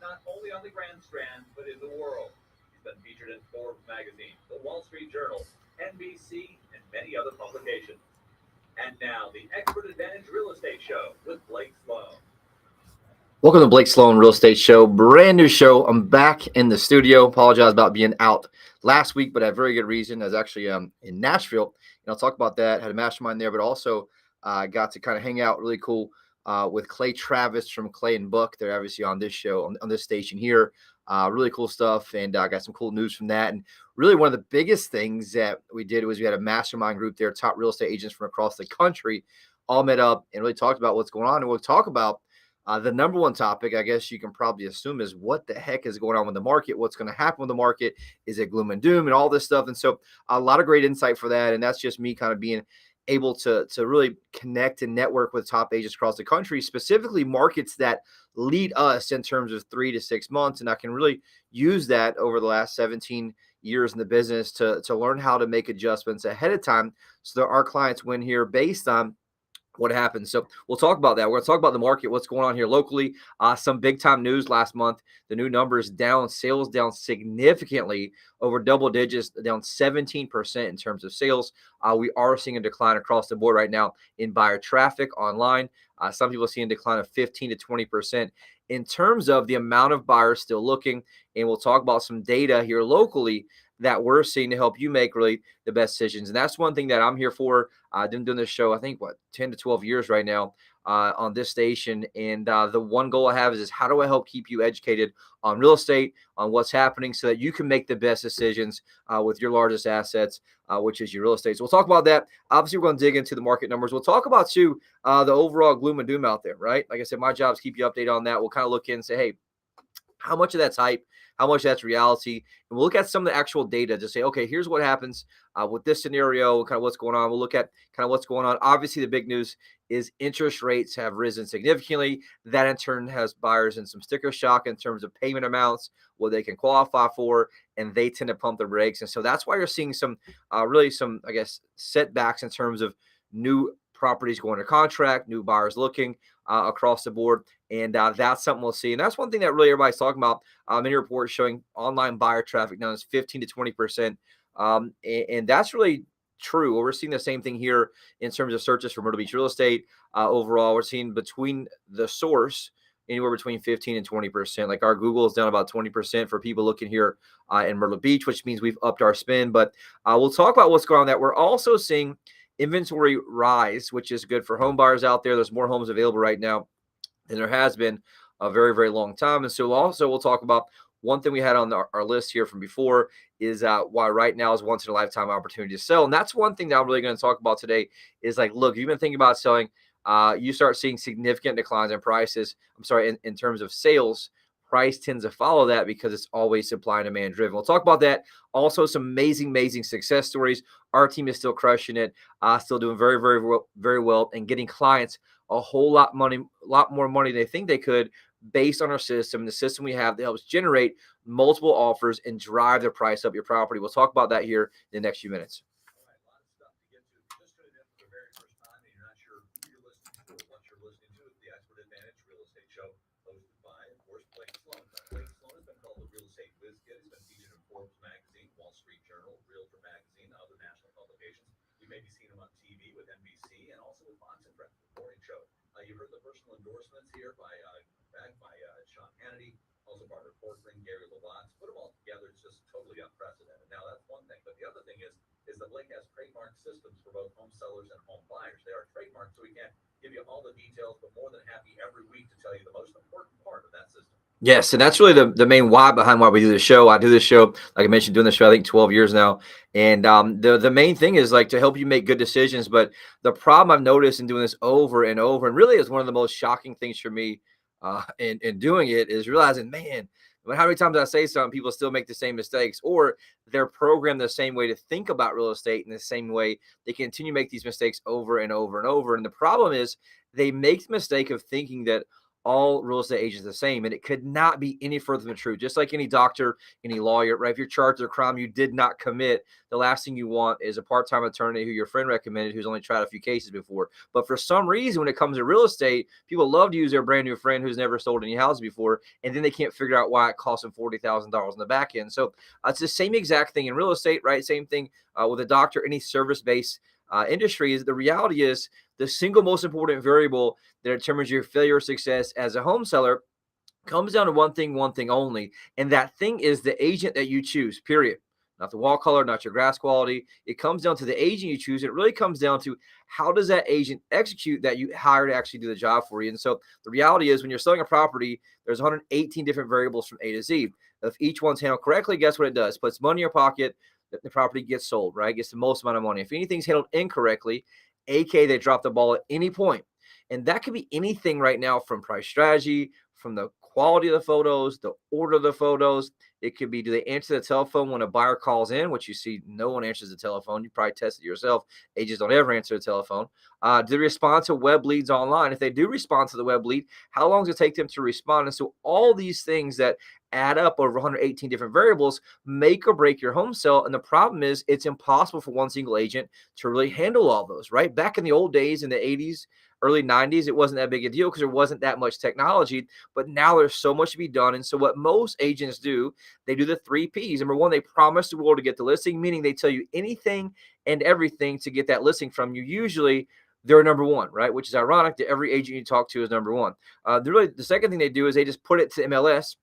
not only on the Grand Strand, but in the world. He's been featured in Forbes magazine, the Wall Street Journal, NBC, and many other publications. And now, the Expert Advantage Real Estate Show with Blake Sloan. Welcome to Blake Sloan Real Estate Show, brand new show. I'm back in the studio. Apologize about being out last week, but I have very good reason. I was actually in Nashville, and I'll talk about that. Had a mastermind there, but also got to kind of hang out really cool with Clay Travis from Clay and Buck. They're obviously on this show, on this station here. Really cool stuff, and I got some cool news from that. And really one of the biggest things that we did was we had a mastermind group there, top real estate agents from across the country, all met up and really talked about what's going on. And we'll talk about the number one topic, I guess you can probably assume, is what the heck is going on with the market? What's going to happen with the market? Is it gloom and doom and all this stuff? And so a lot of great insight for that. And that's just me kind of being able to really connect and network with top agents across the country, specifically markets that lead us in terms of 3 to 6 months. And I can really use that over the last 17 years in the business to learn how to make adjustments ahead of time so that our clients win here based on what happens. So we'll talk about that. We're going to talk about the market, what's going on here locally. Some big time news last month. The new numbers down, sales down significantly, over double digits, down 17% in terms of sales. We are seeing a decline across the board right now in buyer traffic online. Some people are seeing a decline of 15 to 20% in terms of the amount of buyers still looking. And we'll talk about some data here locally that we're seeing to help you make really the best decisions. And that's one thing that I'm here for. I've been doing this show, I think, 10 to 12 years right now on this station. And the one goal I have is how do I help keep you educated on real estate, on what's happening so that you can make the best decisions with your largest assets, which is your real estate. So we'll talk about that. Obviously, we're going to dig into the market numbers. We'll talk about, too, the overall gloom and doom out there, right? Like I said, my job is keep you updated on that. We'll kind of look in and say, hey, how much of that's hype? How much that's reality? And we'll look at some of the actual data to say, okay, here's what happens with this scenario, kind of what's going on. We'll look at kind of what's going on. Obviously, the big news is interest rates have risen significantly. That in turn has buyers in some sticker shock in terms of payment amounts, what they can qualify for, and they tend to pump their brakes. And so that's why you're seeing some really some, I guess, setbacks in terms of new properties going to contract, new buyers looking across the board. And that's something we'll see. And that's one thing that really everybody's talking about. Many reports showing online buyer traffic down is 15 to 20%. And that's really true. We're seeing the same thing here in terms of searches for Myrtle Beach real estate. Overall, we're seeing between the source anywhere between 15 and 20%. Like our Google is down about 20% for people looking here in Myrtle Beach, which means we've upped our spend. But we'll talk about what's going on that. We're also seeing inventory rise, which is good for home buyers out there. There's more homes available right now than there has been a very, very long time. And so also we'll talk about one thing we had on our list here from before is why right now is once in a lifetime opportunity to sell. And that's one thing that I'm really going to talk about today is like, look, if you've been thinking about selling, you start seeing significant declines in prices. In terms of sales, price tends to follow that because it's always supply and demand driven. We'll talk about that. Also, some amazing success stories. Our team is still crushing it, still doing very, very well, and getting clients a whole lot more money than they think they could based on our system, the system we have that helps generate multiple offers and drive the price up your property. We'll talk about that here in the next few minutes. All right, a lot of stuff to get to. Just tuned in for the very first time and you're not sure who you're listening to or what you're listening to, it's the Expert Advantage Real Estate Show, hosted by, of course, Blake Sloan. Blake Sloan has been called the real estate whiz kid. He's been featured in Forbes magazine, Wall Street Journal, Realtor magazine, and other national publications. You maybe seen him on TV with NBC and also with Fox and Friends, the morning show. You heard the personal endorsements here by Sean Hannity, also Barbara Corcoran, Gary LeBlanc. Put them all together, it's just totally unprecedented. Now that's one thing, but the other thing is that Blake has trademark systems for both home sellers and home buyers. They are trademarked, so we can't give you all the details, but more than happy every week to tell you the most important part of that system. Yes, and that's really the main why behind why we do this show. I do this show, like I mentioned, doing this show, I think 12 years now. And the main thing is like to help you make good decisions. But the problem I've noticed in doing this over and over, and really is one of the most shocking things for me in doing it, is realizing, man, how many times I say something, people still make the same mistakes, or they're programmed the same way to think about real estate in the same way. They continue to make these mistakes over and over and over. And the problem is they make the mistake of thinking that all real estate agents the same, and it could not be any further from the truth. Just like any doctor, any lawyer, right? If you're charged with a crime you did not commit, the last thing you want is a part-time attorney who your friend recommended who's only tried a few cases before. But for some reason, when it comes to real estate, people love to use their brand new friend who's never sold any houses before, and then they can't figure out why it costs them $40,000 in the back end. So it's the same exact thing in real estate, right? Same thing with a doctor, any service-based industry. Is the reality is the single most important variable that determines your failure or success as a home seller comes down to one thing only. And that thing is the agent that you choose, period. Not the wall color, not your grass quality. It comes down to the agent you choose. It really comes down to how does that agent execute that you hire to actually do the job for you. And so the reality is when you're selling a property, there's 118 different variables from A to Z. If each one's handled correctly, guess what it does? Puts money in your pocket, the property gets sold, right? Gets the most amount of money. If anything's handled incorrectly, aka they drop the ball at any point, and that could be anything right now from price strategy, from the quality of the photos, the order of the photos. It could be, do they answer the telephone when a buyer calls in, which you see no one answers the telephone. You probably tested it yourself. Agents don't ever answer the telephone. Do they respond to web leads online? If they do respond to the web lead, how long does it take them to respond? And so all these things that add up over 118 different variables make or break your home sale. And the problem is it's impossible for one single agent to really handle all those, right? Back in the old days in the 80s, early 90s, it wasn't that big a deal because there wasn't that much technology. But now there's so much to be done. And so what most agents do, they do the 3 Ps. Number one, they promise the world to get the listing, meaning they tell you anything and everything to get that listing from you. Usually they're number one, right? Which is ironic that every agent you talk to is number one. The second thing they do is they just put it to MLS.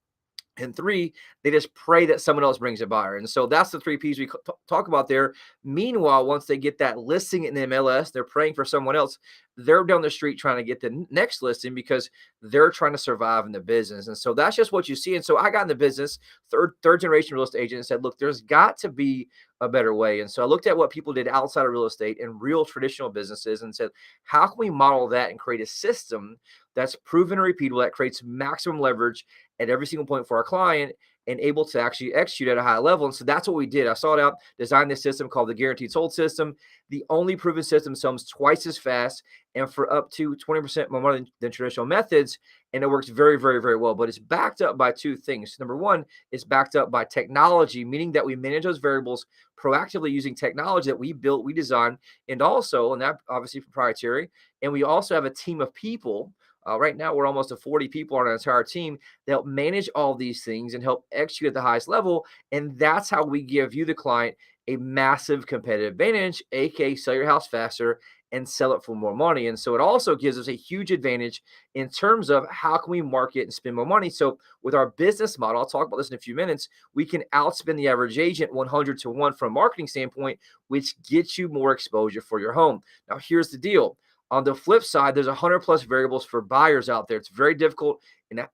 And three, they just pray that someone else brings a buyer. And so that's the 3 Ps we talk about there. Meanwhile, once they get that listing in the MLS, they're praying for someone else. They're down the street trying to get the next listing because they're trying to survive in the business. And so that's just what you see. And so I got in the business, third generation real estate agent, and said, look, there's got to be a better way. And so I looked at what people did outside of real estate and real traditional businesses and said, how can we model that and create a system that's proven and repeatable, that creates maximum leverage at every single point for our client and able to actually execute at a high level. And so that's what we did. I sought out, designed this system called the Guaranteed Sold System. The only proven system sells twice as fast and for up to 20% more money than traditional methods. And it works very, very, very well. But it's backed up by two things. Number one, it's backed up by technology, meaning that we manage those variables proactively using technology that we built, we designed, and also, and that obviously proprietary. And we also have a team of people. Right now, we're almost to 40 people on our entire team that help manage all these things and help execute at the highest level. And that's how we give you, the client, a massive competitive advantage, aka sell your house faster and sell it for more money. And so it also gives us a huge advantage in terms of how can we market and spend more money. So with our business model, I'll talk about this in a few minutes, we can outspend the average agent 100 to 1 from a marketing standpoint, which gets you more exposure for your home. Now, here's the deal. On the flip side, there's 100 plus variables for buyers out there. It's very difficult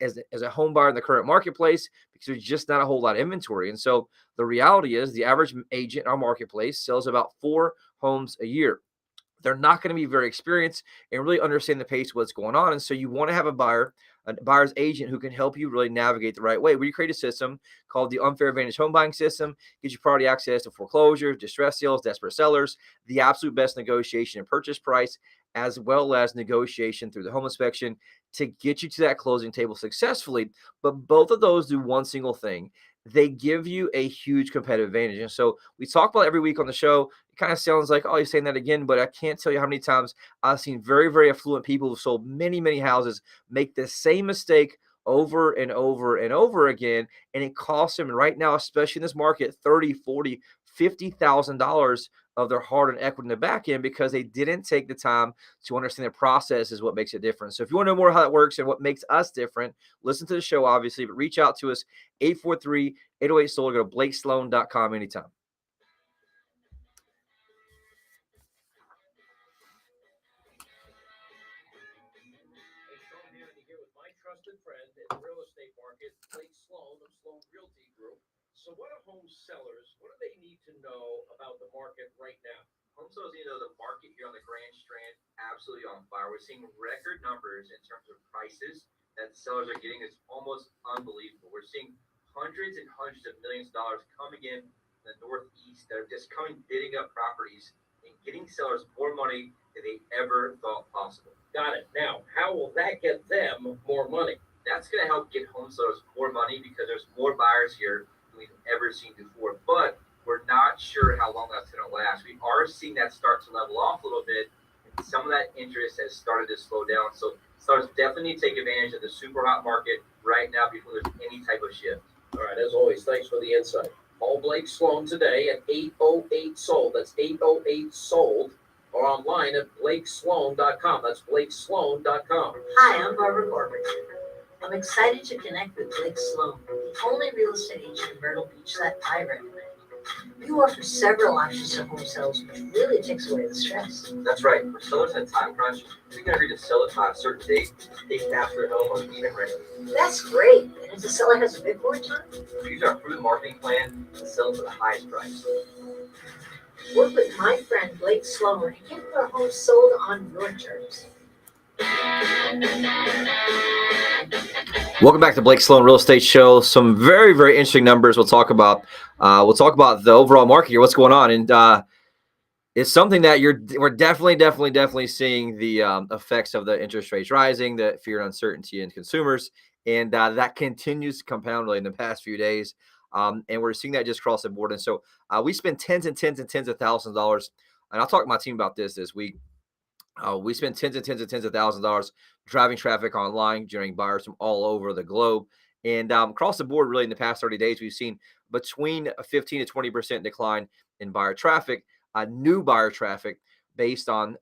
as a home buyer in the current marketplace because there's just not a whole lot of inventory. And so the reality is the average agent in our marketplace sells about 4 homes a year. They're not going to be very experienced and really understand the pace of what's going on. And so you want to have a buyer's agent who can help you really navigate the right way. We create a system called the Unfair Advantage Home Buying System, gives you priority access to foreclosure, distress sales, desperate sellers, the absolute best negotiation and purchase price, as well as negotiation through the home inspection to get you to that closing table successfully. But both of those do one single thing. They give you a huge competitive advantage. And so we talk about every week on the show. It kind of sounds like, oh, you're saying that again, but I can't tell you how many times I've seen very, very affluent people who sold many, many houses make the same mistake over and over and over again. And it costs them right now, especially in this market, 30, 40, $50,000 of their hard-earned equity in the back end because they didn't take the time to understand the process is what makes it different. So if you want to know more how that works and what makes us different, listen to the show, obviously, but reach out to us, 843-808-SOLD. Go to blakesloan.com anytime. Trusted friend in the real estate market, Blake Sloan of Sloan Realty Group. So what do home sellers, what do they need to know about the market right now? Home sellers need to know the market here on the Grand Strand, absolutely on fire. We're seeing record numbers in terms of prices that sellers are getting. It's almost unbelievable. We're seeing hundreds and hundreds of millions of dollars coming in the Northeast that are just coming bidding up properties and getting sellers more money than they ever thought possible. Got it. Now, how will that get them more money? That's going to help get home sellers more money because there's more buyers here than we've ever seen before. But we're not sure how long that's going to last. We are seeing that start to level off a little bit. And some of that interest has started to slow down. So sellers definitely need to take advantage of the super hot market right now before there's any type of shift. All right, as always, thanks for the insight. Call Blake Sloan today at 808-SOLD. That's 808-SOLD. Or online at blakesloan.com. That's blakesloan.com. Hi, I'm Barbara Corbett. I'm excited to connect with Blake Sloan, the only real estate agent in Myrtle Beach that I recommend. You offer several options to home sales, which really takes away the stress. That's right. For sellers in a time crunch, we can agree to sell it by a certain date, take half their home, or even rent it. That's great. And if the seller has a bit more time, We use our proven marketing plan to sell it for the highest price. work with my friend Blake Sloan and get your home sold on your terms. Welcome back to Blake Sloan Real Estate Show. Some very, very interesting numbers we'll talk about. We'll talk about the overall market here, what's going on, and it's something that we're definitely seeing the effects of the interest rates rising, the fear and uncertainty in consumers, and that continues to compound really in the past few days. And we're seeing that just across the board. And so we spend tens and tens of thousands of dollars, and I'll talk to my team about this week. We spend tens of thousands of dollars driving traffic online, generating buyers from all over the globe. And across the board, really, in the past 30 days, we've seen between a 15 to 20% decline in buyer traffic, new buyer traffic, based on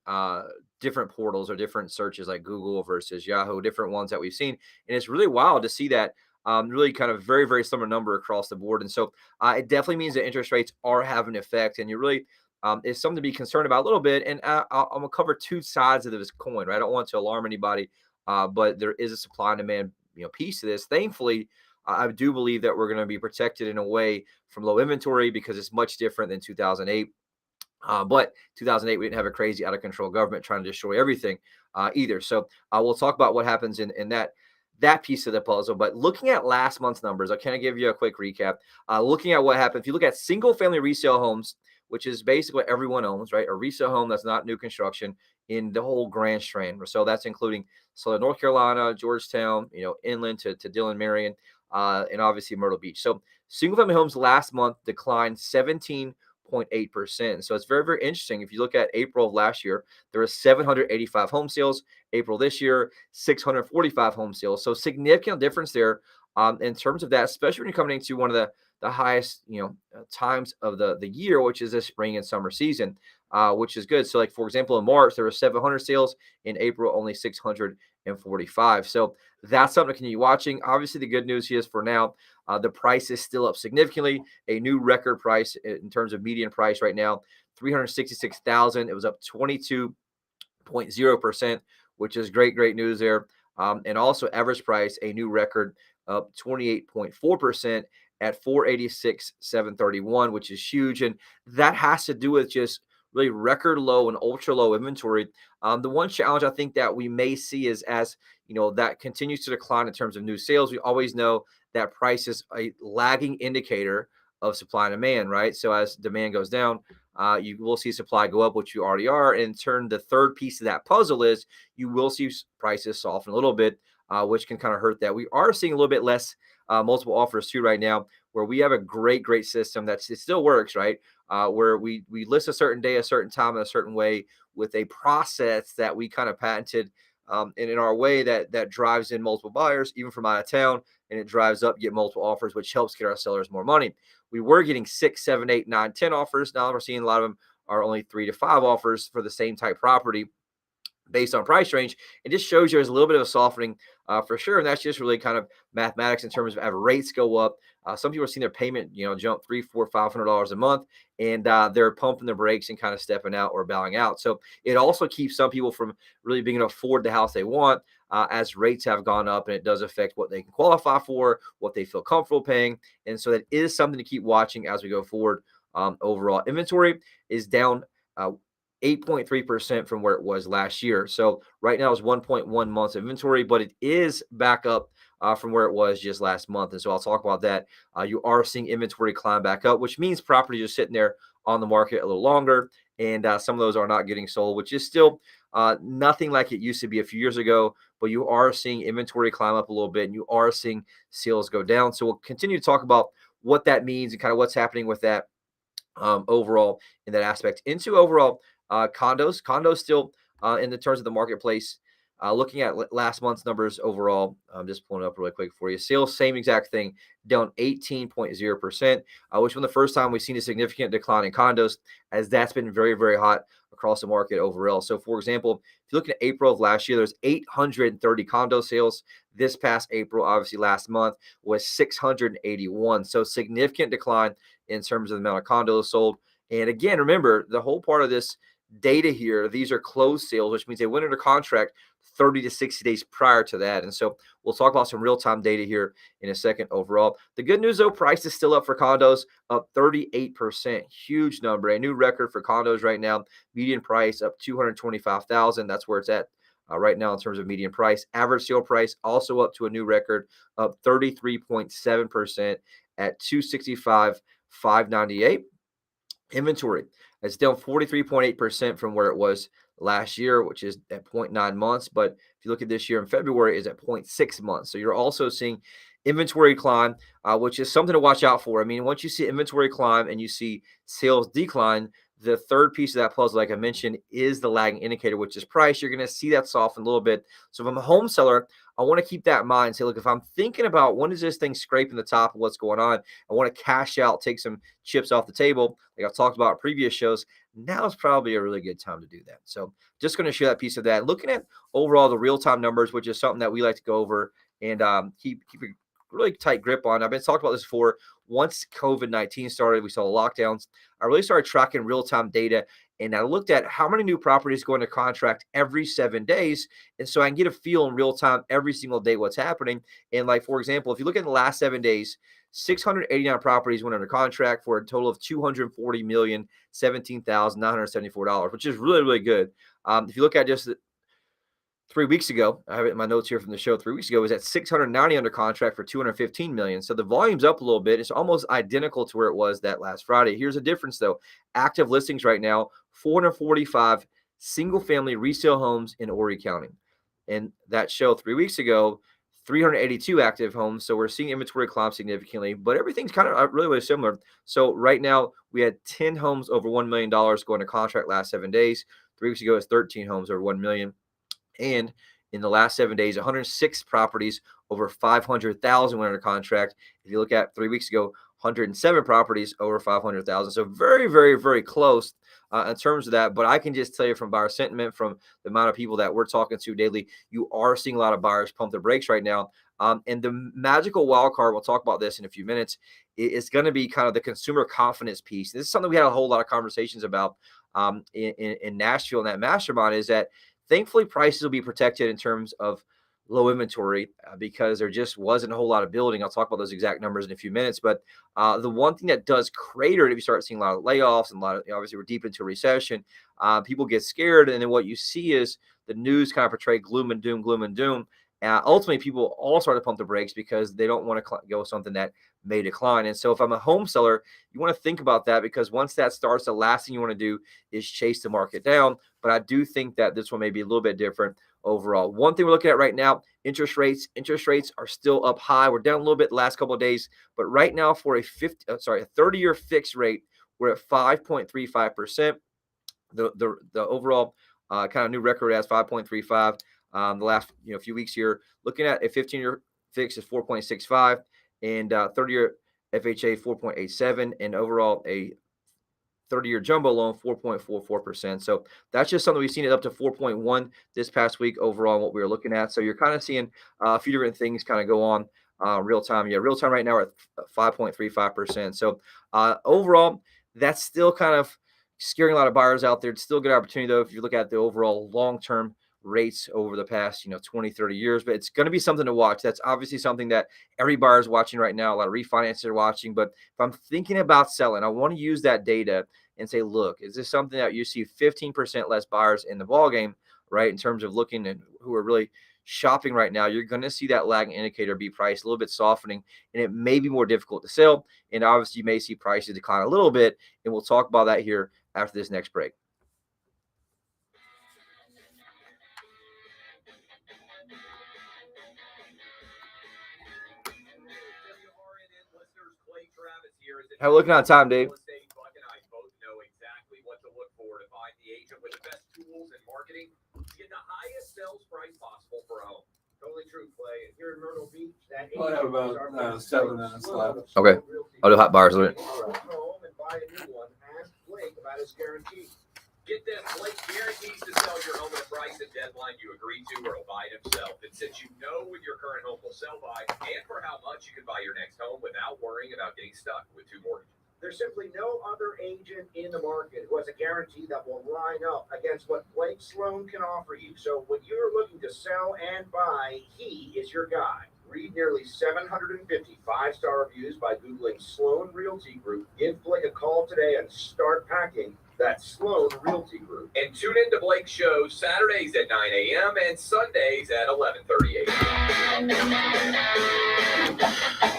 different portals or different searches like Google versus Yahoo, different ones that we've seen. And it's really wild to see that really kind of very, very similar number across the board. And so it definitely means that interest rates are having an effect, and you really is something to be concerned about a little bit. And I'm going to cover two sides of this coin, right? I don't want to alarm anybody, but there is a supply and demand piece to this. Thankfully, I do believe that we're going to be protected in a way from low inventory because it's much different than 2008. But 2008, we didn't have a crazy out of control government trying to destroy everything either. So we'll talk about what happens in that piece of the puzzle. But looking at last month's numbers, I'll kind of give you a quick recap. Looking at what happened, if you look at single family resale homes, which is basically what everyone owns, right? A resale home that's not new construction in the whole Grand Strand. So that's including Southern North Carolina, Georgetown, inland to Dillon, Marion, and obviously Myrtle Beach. So single family homes last month declined 17.8%. So it's very, very interesting. If you look at April of last year, there were 785 home sales. April this year, 645 home sales. So significant difference there in terms of that, especially when you're coming into one of the highest times of the year, which is the spring and summer season, which is good. So like, for example, in March there were 700 sales, in April only 645. So that's something to continue watching. Obviously the good news is for now the price is still up significantly, a new record price in terms of median price right now, $366,000. It was up 22.0%, which is great news there. And also average price, a new record, up 28.4% at $486,731, which is huge. And that has to do with just really record low and ultra low inventory. The one challenge I think that we may see is as that continues to decline in terms of new sales. We always know that price is a lagging indicator of supply and demand, right? So as demand goes down, you will see supply go up, which you already are. And in turn, the third piece of that puzzle is you will see prices soften a little bit, which can kind of hurt that. We are seeing a little bit less multiple offers too right now, where we have a great system it still works, right? Where we list a certain day, a certain time, in a certain way with a process that we kind of patented and in our way that drives in multiple buyers, even from out of town, and it drives up, get multiple offers, which helps get our sellers more money. We were getting 6, 7, 8, 9, 10 offers. Now we're seeing a lot of them are only 3 to 5 offers for the same type property based on price range. It just shows you there's a little bit of a softening for sure. And that's just really kind of mathematics in terms of as rates go up. Some people are seeing their payment, jump $300, $400, $500 a month, and they're pumping the brakes and kind of stepping out or bowing out. So it also keeps some people from really being able to afford the house they want as rates have gone up, and it does affect what they can qualify for, what they feel comfortable paying. And so that is something to keep watching as we go forward. Overall inventory is down 8.3% from where it was last year. So right now it's 1.1 months inventory, but it is back up from where it was just last month. And so I'll talk about that. You are seeing inventory climb back up, which means properties are sitting there on the market a little longer. and some of those are not getting sold, which is still nothing like it used to be a few years ago. But you are seeing inventory climb up a little bit, and you are seeing sales go down. So we'll continue to talk about what that means and kind of what's happening with that overall in that aspect. Into overall condos still in the terms of the marketplace. Looking at last month's numbers overall, I'm just pulling it up really quick for you. Sales, same exact thing, down 18.0%, which was the first time we've seen a significant decline in condos, as that's been very, very hot across the market overall. So, for example, if you look at April of last year, there's 830 condo sales. This past April, obviously last month, was 681. So, significant decline in terms of the amount of condos sold. And again, remember, the whole part of this data here, these are closed sales, which means they went under contract 30 to 60 days prior to that. And so we'll talk about some real-time data here in a second overall. The good news, though, price is still up for condos, up 38%. Huge number, a new record for condos right now. Median price up $225,000. That's where it's at right now in terms of median price. Average sale price also up to a new record, up 33.7% at $265,598. Inventory is down 43.8% from where it was last year, which is at 0.9 months. But if you look at this year in February, is at 0.6 months. So you're also seeing inventory climb, which is something to watch out for. I mean, once you see inventory climb and you see sales decline, the third piece of that puzzle, like I mentioned, is the lagging indicator, which is price. You're going to see that soften a little bit. So if I'm a home seller, I want to keep that in mind. Say, look, if I'm thinking about when is this thing scraping the top of what's going on, I want to cash out, take some chips off the table, like I've talked about in previous shows, now is probably a really good time to do that. So just going to share that piece of that. Looking at overall the real-time numbers, which is something that we like to go over and keep a really tight grip on. I've been talking about this before. Once COVID-19 started, we saw lockdowns. I really started tracking real-time data, and I looked at how many new properties go into contract every 7 days. And so I can get a feel in real time every single day what's happening. And like, for example, if you look at the last 7 days, 689 properties went under contract for a total of $240,017,974, which is really, really good. If you look at just 3 weeks ago, I have it in my notes here from the show. 3 weeks ago, it was at 690 under contract for 215 million. So the volume's up a little bit. It's almost identical to where it was that last Friday. Here's a difference though. Active listings right now, 445 single-family resale homes in Horry County. And that show 3 weeks ago, 382 active homes. So we're seeing inventory climb significantly, but everything's kind of really, really similar. So right now we had 10 homes over $1 million going to contract last 7 days. 3 weeks ago, it's 13 homes over $1 million. And in the last 7 days, 106 properties over 500,000 went under contract. If you look at 3 weeks ago, 107 properties over 500,000. So very, very, very close in terms of that. But I can just tell you from buyer sentiment, from the amount of people that we're talking to daily, you are seeing a lot of buyers pump the brakes right now. And the magical wild card, we'll talk about this in a few minutes, is going to be kind of the consumer confidence piece. This is something we had a whole lot of conversations about in Nashville, and that mastermind is that thankfully prices will be protected in terms of low inventory because there just wasn't a whole lot of building. I'll talk about those exact numbers in a few minutes. But the one thing that does crater it, if you start seeing a lot of layoffs and a lot of, obviously we're deep into a recession, people get scared. And then what you see is the news kind of portray gloom and doom, gloom and doom. Ultimately, people all start to pump the brakes because they don't want to go with something that may decline. And so if I'm a home seller, you want to think about that, because once that starts, the last thing you want to do is chase the market down. But I do think that this one may be a little bit different overall. One thing we're looking at right now, interest rates. Interest rates are still up high. We're down a little bit the last couple of days, but right now for a 30-year fixed rate, we're at 5.35%. The overall kind of new record as 5.35. The last few weeks here, looking at a 15-year fix is 4.65, and 30-year FHA 4.87, and overall a 30-year jumbo loan 4.44%. So that's just something we've seen it up to 4.1 this past week overall in what we were looking at. So you're kind of seeing a few different things kind of go on real time. Yeah, real time right now we're at 5.35%. So overall, that's still kind of scaring a lot of buyers out there. It's still a good opportunity though if you look at the overall long-term rates over the past 20, 30 years. But it's going to be something to watch. That's obviously something that every buyer is watching right now. A lot of refinances are watching. But if I'm thinking about selling, I want to use that data and say, look, is this something that you see 15% less buyers in the ballgame, right? In terms of looking at who are really shopping right now, you're going to see that lagging indicator be priced a little bit softening, and it may be more difficult to sell. And obviously you may see prices decline a little bit, and we'll talk about that here after this next break. How we looking on time, Dave? Real estate, Buck and I both know exactly what to look for to find the agent with the best tools and marketing to get the highest sales price possible for a home. Totally true, Clay. And here in Myrtle Beach, that We'll have about 7 minutes left. Okay. I'll do hot bars with it. Home and buy a new one. Ask Blake about his guarantee. Get this, Blake guarantees to sell your home at a price and deadline you agree to, or he'll buy it himself. And since you know when your current home will sell by and for how much, you can buy your next home without worrying about getting stuck with 2 mortgages. There's simply no other agent in the market who has a guarantee that will line up against what Blake Sloan can offer you. So when you're looking to sell and buy, he is your guy. Read nearly 750 5-star reviews by Googling Sloan Realty Group. Give Blake a call today and start packing. That's Sloan Realty Group. And tune in to Blake's shows Saturdays at 9 a.m. and Sundays at 11:30 a.m.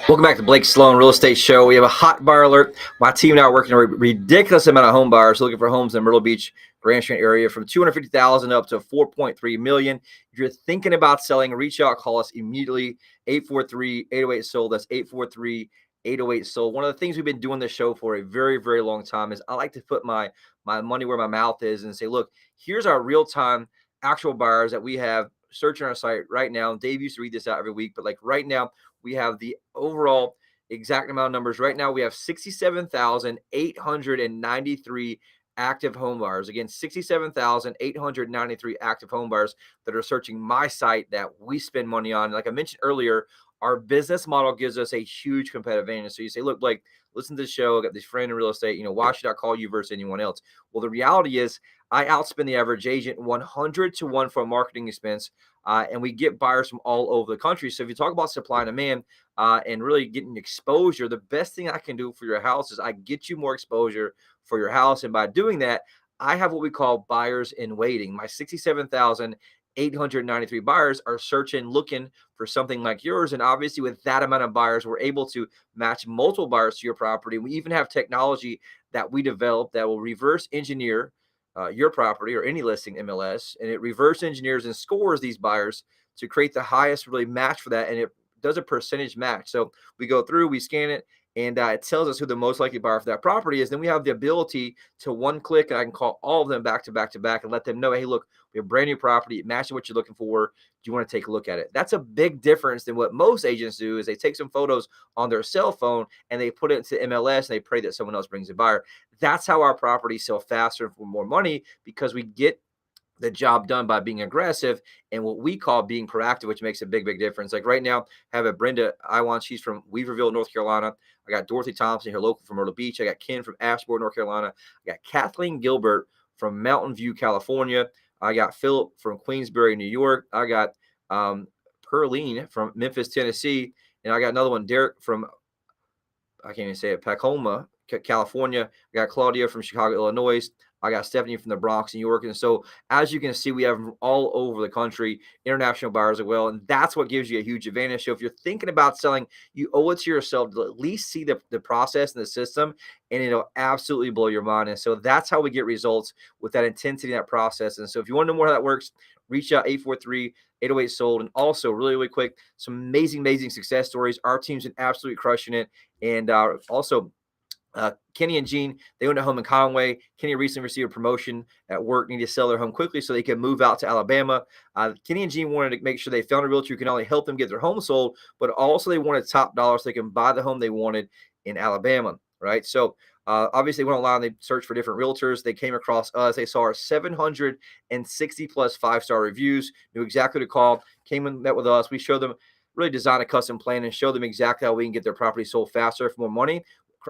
Welcome back to Blake Sloan Real Estate Show. We have a hot bar alert. My team and I are working a ridiculous amount of home buyers looking for homes in Myrtle Beach, Grand Strand area from $250,000 up to $4.3 million. If you're thinking about selling, reach out, call us immediately. 843-808-SOLD. That's 843-808-SOLD. One of the things we've been doing this show for a very, very long time is I like to put my money where my mouth is and say, look, here's our real-time actual buyers that we have searching our site right now. Dave used to read this out every week, but like right now, we have the overall exact amount of numbers. Right now, we have 67,893 active home buyers. Again, 67,893 active home buyers that are searching my site that we spend money on. Like I mentioned earlier, our business model gives us a huge competitive advantage. So you say, look, Blake, listen to the show. I got this friend in real estate. Why should I call you versus anyone else? Well, the reality is I outspend the average agent 100 to 1 for marketing expense. And we get buyers from all over the country. So if you talk about supply and demand and really getting exposure, the best thing I can do for your house is I get you more exposure for your house. And by doing that, I have what we call buyers in waiting. My 67,893 buyers are searching, looking for something like yours. And obviously with that amount of buyers, we're able to match multiple buyers to your property. We even have technology that we developed that will reverse engineer your property or any listing MLS, and it reverse engineers and scores these buyers to create the highest really match for that. And it does a percentage match. So we go through, we scan it, and it tells us who the most likely buyer for that property is. Then we have the ability to one click, and I can call all of them back to back to back and let them know, hey, look, we have a brand new property. It matches what you're looking for. Do you want to take a look at it? That's a big difference than what most agents do is they take some photos on their cell phone and they put it into MLS and they pray that someone else brings a buyer. That's how our properties sell faster and for more money, because we get the job done by being aggressive and what we call being proactive, which makes a big, big difference. Like right now, I have a Brenda Iwan. She's from Weaverville, North Carolina. I got Dorothy Thompson here, local from Myrtle Beach. I got Ken from Asheboro, North Carolina. I got Kathleen Gilbert from Mountain View, California. I got Philip from Queensbury, New York. I got Perline from Memphis, Tennessee. And I got another one, Derek from, I can't even say it, Tacoma, California. I got Claudia from Chicago, Illinois. I got Stephanie from the Bronx, New York. And so as you can see, we have them all over the country, international buyers as well. And that's what gives you a huge advantage. So if you're thinking about selling, you owe it to yourself to at least see the process and the system, and it'll absolutely blow your mind. And so that's how we get results with that intensity, that process. And so if you want to know more how that works, reach out 843-808-SOLD. And also really, really quick, some amazing, amazing success stories. Our team's been absolutely crushing it. And also, Kenny and Jean, they own a home in Conway. Kenny recently received a promotion at work, need to sell their home quickly so they can move out to Alabama. Kenny and Jean wanted to make sure they found a realtor who can not only help them get their home sold, but also they wanted top dollar so they can buy the home they wanted in Alabama, right? So obviously they went online, they searched for different realtors. They came across us. They saw our 760 plus 5-star reviews, knew exactly who to call, came and met with us. We showed them, really designed a custom plan and showed them exactly how we can get their property sold faster for more money.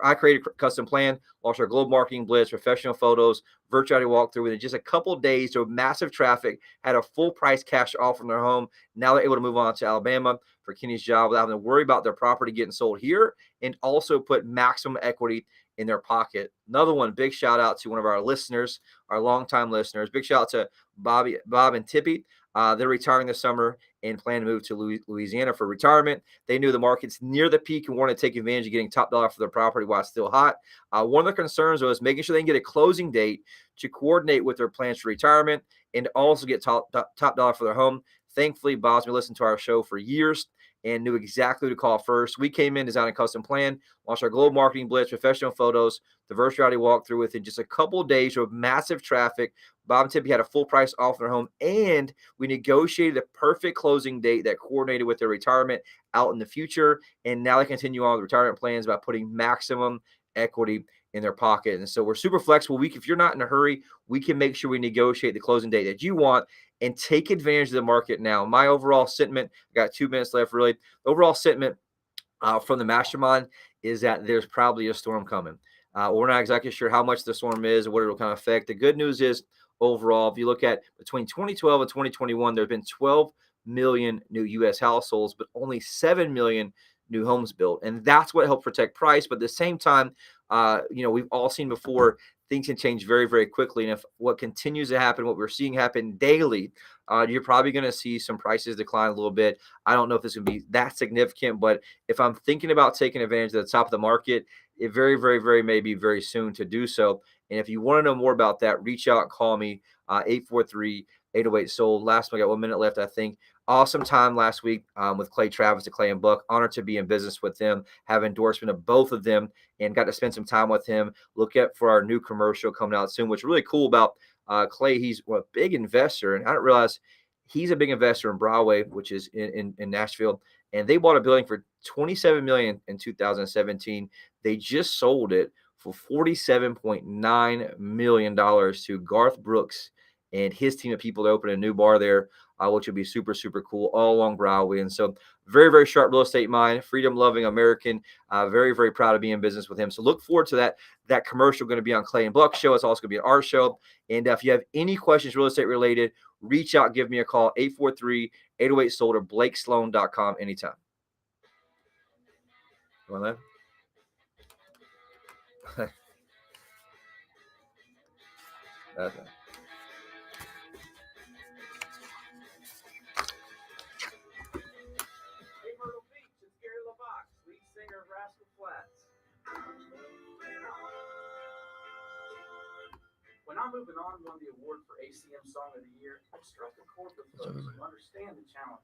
I created a custom plan, launched our global marketing blitz, professional photos, virtual walkthrough. Within just a couple of days, so massive traffic, had a full price cash offer in their home. Now they're able to move on to Alabama for Kenny's job without having to worry about their property getting sold here, and also put maximum equity in their pocket. Another one, big shout out to one of our listeners, our longtime listeners. Big shout out to Bob and Tippy. They're retiring this summer and plan to move to Louisiana for retirement. They knew the market's near the peak and wanted to take advantage of getting top dollar for their property while it's still hot. One of their concerns was making sure they can get a closing date to coordinate with their plans for retirement and also get top dollar for their home. Thankfully, Bob's been listening to our show for years, and knew exactly who to call first. We came in, designed a custom plan, launched our global marketing blitz, professional photos, the virtual reality walkthrough within just a couple of days with massive traffic. Bob and Tippy had a full price offer in their home, and we negotiated a perfect closing date that coordinated with their retirement out in the future. And now they continue on with retirement plans by putting maximum equity in their pocket. And so we're super flexible. If you're not in a hurry, we can make sure we negotiate the closing date that you want and take advantage of the market now. My overall sentiment, I got 2 minutes left really. The overall sentiment from the mastermind is that there's probably a storm coming. We're not exactly sure how much the storm is or what it will kind of affect. The good news is overall, if you look at between 2012 and 2021, there have been 12 million new U.S. households, but only 7 million new homes built. And that's what helped protect price. But at the same time, we've all seen before, things can change very, very quickly. And if what continues to happen, what we're seeing happen daily, you're probably going to see some prices decline a little bit. I don't know if this can be that significant, but if I'm thinking about taking advantage of the top of the market, it very, very, very may be very soon to do so. And if you want to know more about that, reach out and call me, 843-808-SOLD. Last week, I got 1 minute left, I think. Awesome time last week with Clay Travis at Clay and Buck. Honored to be in business with them, have endorsement of both of them, and got to spend some time with him. Look at for our new commercial coming out soon. What's really cool about Clay, he's a big investor, and I didn't realize he's a big investor in Broadway, which is in Nashville, and they bought a building for $27 million in 2017. They just sold it for $47.9 million to Garth Brooks and his team of people to open a new bar there, which would be super, super cool, all along Broadway. And so very, very sharp real estate mind, freedom-loving American, very, very proud to be in business with him. So look forward to that commercial going to be on Clay and Buck show. It's also going to be an art show. And if you have any questions real estate related, reach out, give me a call, 843-808-SOLD or blakesloan.com anytime. You want that? Okay. Hey, Myrtle Beach, it's Gary LaVox, lead singer of Rascal Flatts. When I'm Moving On won the award for ACM Song of the Year, I struck a chord with folks who understand the challenges